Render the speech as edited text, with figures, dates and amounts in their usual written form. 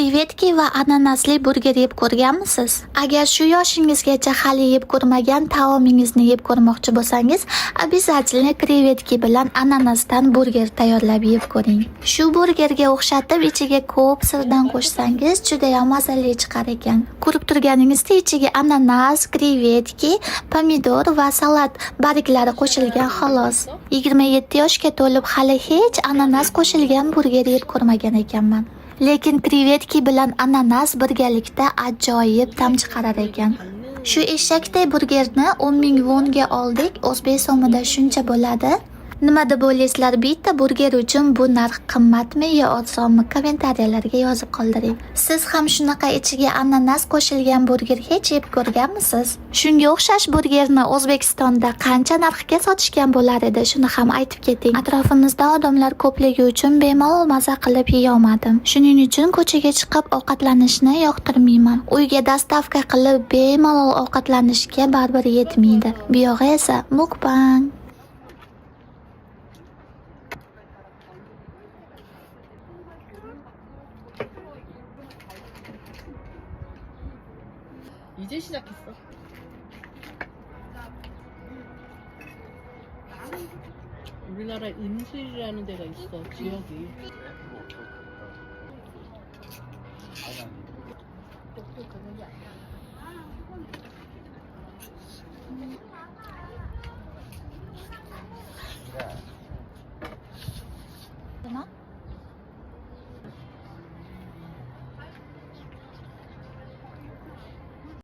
Krevetki va ananasli burger yeb ko'rganmisiz? Agar shu yoshingizgacha hali yeb ko'rmagan taomingizni yeb ko'rmoqchi bo'lsangiz, обязательно krevetki bilan ananasdan burger tayyorlab yeb ko'ring. Shu burgerga o'xshatib ichiga ko'p sirdan qo'shsangiz, juda ham mazali chiqar ekan. Ko'rib turganingizdek, ichiga ananas, krevetki, pomidor va salat barglari qo'shilgan xolos. 27 yoshga to'lib hali hech ananas qo'shilgan burger yeb ko'rmagan ekanman. Lekin krevetki bilan ananas birgalikda ajoyib ta'm chiqarar ekan. Shu eshakday burgerni 10,000 wonga oldik. O'zbek so'mida shuncha bo'ladi. Nima deb o'ylaysizlar? Bitta burger uchun bu narx qimmatmi yo osonmi? Kommentariyalarga yozib qoldiring. Siz ham shunaqa ichiga ananas qo'shilgan burger hech yeb ko'rganmisiz? Shunga o'xshash burgerni O'zbekistonda qancha narxga sotishgan bo'lar edi? Shuni ham aytib keting. Atrofimizda odamlar ko'pligi uchun bemalol maza qilib yeya olmadim. Shuning uchun ko'chaga chiqib ovqatlanishni yoqtirmayman. Uyga dostavka qilib bemalol ovqatlanishga baribir yetmaydi. Bu yog'i esa mukbang. 이제 시작했어. 우리나라 인수이라는 데가 있어, 지역이.